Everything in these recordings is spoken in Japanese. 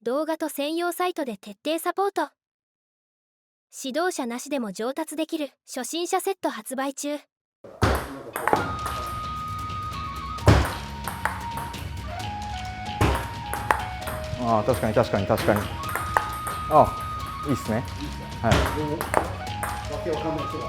動画と専用サイトで徹底サポート。指導者なしでも上達できる初心者セット発売中。ああ、確かに確かに確かに。あ、いいっすね。はい。わけわかんない人が。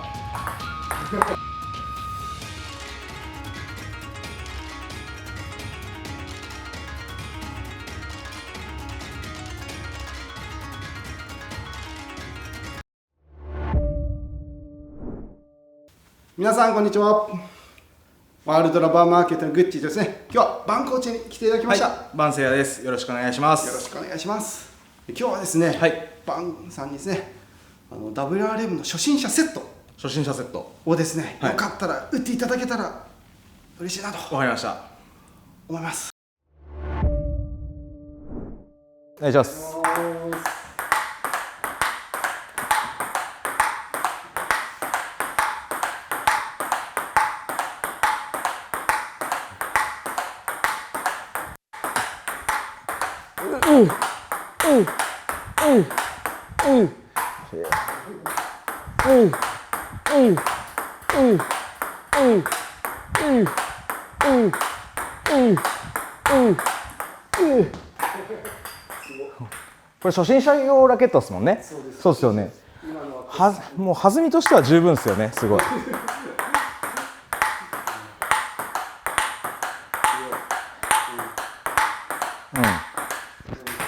皆さんこんにちは。ワールドラバーマーケットのグッチーですね。今日はバンコーチに来ていただきました。はい、バンセヤです。よろしくお願いします。よろしくお願いします。今日はですね、はい、バンさんにですね、WRM の初心者セットをですね、はい、よかったら打っていただけたら嬉しいなと。わかりました。思います。お願いします。これ初心者用ラケットですもんね。そうですよね。もう弾みとしては十分ですよね。すごい。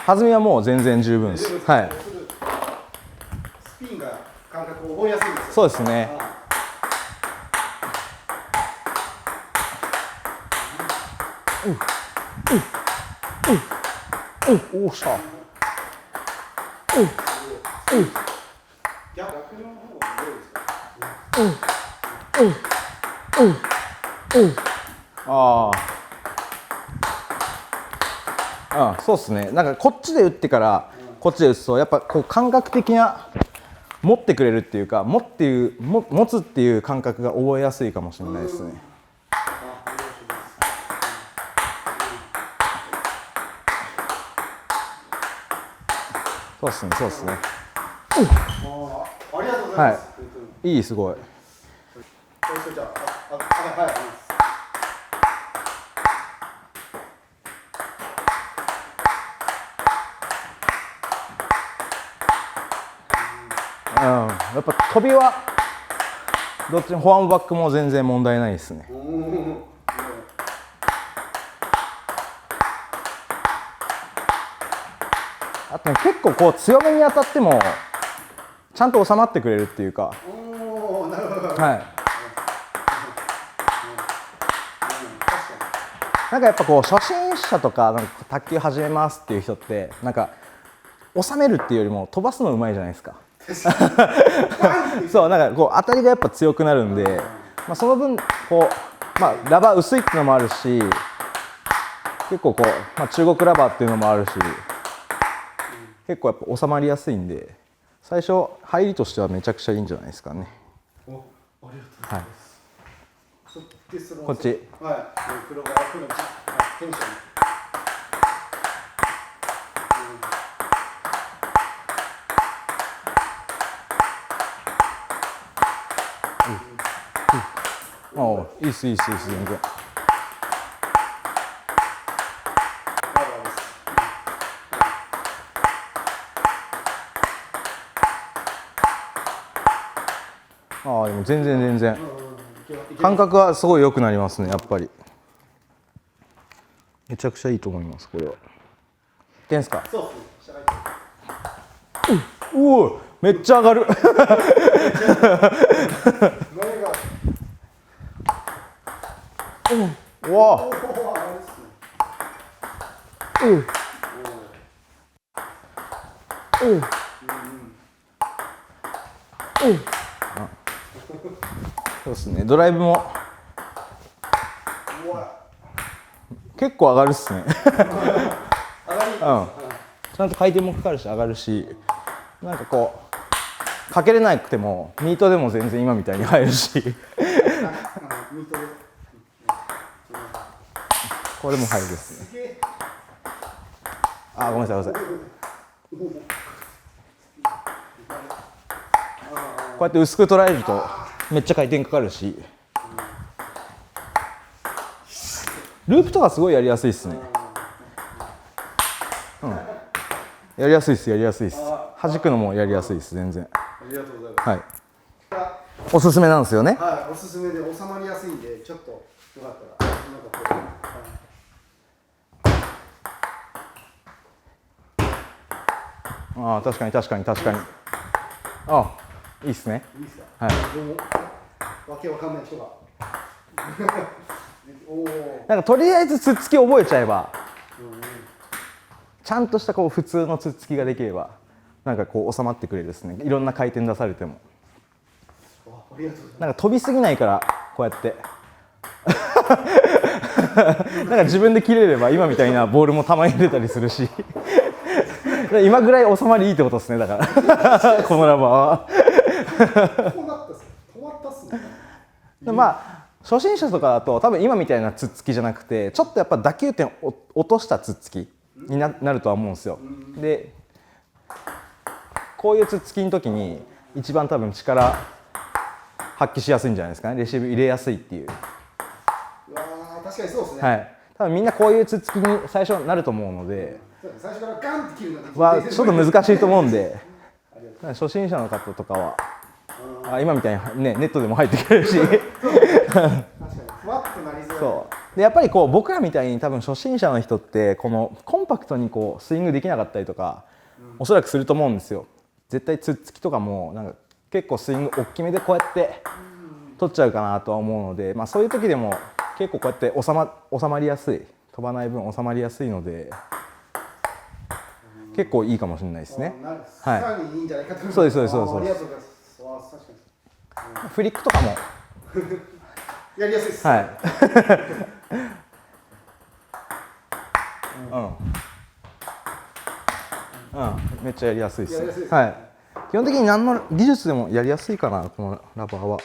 弾みはもう全然十分です。はい。スピンが感覚を覚えやすいんですよ。そうですね。おお、した。逆の方はどうですか。ああ、そうですね。なんかこっちで打ってからこっちで打つとやっぱこう感覚的な持ってくれるっていうか持つっていう感覚が覚えやすいかもしれないですね。そうですね、そうですね。ありがとうございます。はい、いい、すごい。じゃあ、はい。やっぱ飛びはどっちもフォアもバックも全然問題ないですね。あとね、結構こう強めに当たってもちゃんと収まってくれるっていうか。なるほど。はい。なんかやっぱこう初心者とか、なんか卓球始めますっていう人ってなんか収めるっていうよりも飛ばすのうまいじゃないですか。そう、なんかこう当たりがやっぱ強くなるんで、その分こう、ラバー薄いっていうのもあるし、結構こう、中国ラバーっていうのもあるし、結構やっぱ収まりやすいんで、最初入りとしてはめちゃくちゃいいんじゃないですかね。ありがとうございます。こっち。はい。黒がテンション。いいっす全然。でも全然感覚はすごい良くなりますね、やっぱり。めちゃくちゃいいと思います、これは。点すか。そうおお、めっちゃ上がる。うわ。そうですね、ドライブも結構上がるっすね。ちゃんと回転もかかるし上がるし、なんかこうかけれなくてもミートでも全然今みたいに入るし。これも入るですね。ごめんなさい。うやって薄く捉えるとめっちゃ回転かかるし、ループとかすごいやりやすいですね。やりやすいです、やりやすいです。弾くのもやりやすいです、全然。ありがとうございます。はい。おすすめなんですよね。はい、おすすめで収まりやすいんで、ちょっとよかったら、なんかこう、ああ、確かに確かに確かに。ああ、いいっすね。いいですか。はい。どうも、わけわかんない人が。おお。なんかとりあえずつっつき覚えちゃえば、ちゃんとしたこう普通のつっつきができれば、なんかこう収まってくれるですね。いろんな回転出されても。ありがとうございます。なんか飛びすぎないからこうやってなんか自分で切れれば今みたいなボールもたまに出たりするし今ぐらい収まりいいってことですね、だからこのラバーはこうなったっす。止まったっすね。まあ初心者とかだと多分今みたいなつっつきじゃなくて、ちょっとやっぱ打球点を落としたつっつきに なるとは思うんですよ。でこういうつっつきの時に一番多分力発揮しやすいんじゃないですかね。レシーブ入れやすいっていう。うわー、確かにそうですね。はい、多分みんなこういうつっつきに最初なると思うので、最初からガンって切るので。はちょっと難しいと思うんで、初心者の方とかは今みたいに、ね、ネットでも入ってくれるし確かにふわっとなりづらい。そうでやっぱりこう僕らみたいに多分初心者の人ってこのコンパクトにこうスイングできなかったりとか、おそらくすると思うんですよ。絶対つっつきとかもなんか結構スイング大きめでこうやって取っちゃうかなとは思うので、まあ、そういう時でも結構こうやって収まりやすい、飛ばない分収まりやすいので結構いいかもしれないですね。さらにいいんじゃないかと思います。そうですそうですそうですありがとうございます。わー、確かに。フリックとかもやりやすいです。はいめっちゃやりやすいです。やりやすいです。はい。基本的に何の技術でもやりやすいかな、このラバーは。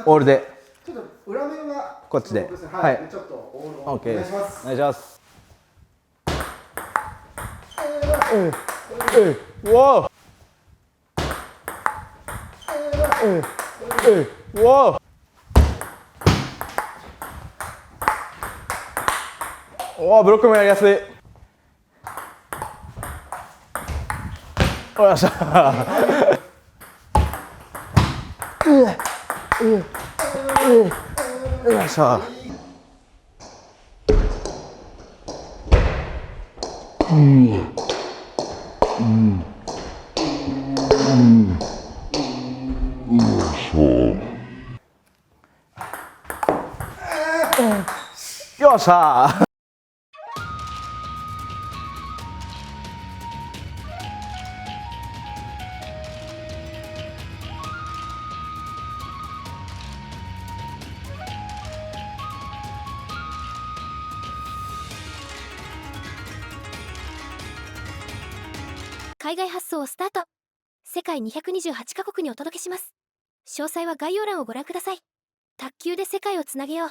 オールで。ちょっと裏面はこっちでそうすね。はいちょっとオールをお OK 願いします。お願いします。わあ。わあ。おお、ブロックもやりやすい。およっしゃ。よいしょ。よっしゃ。海外発送をスタート。世界228カ国にお届けします。詳細は概要欄をご覧ください。卓球で世界をつなげよう。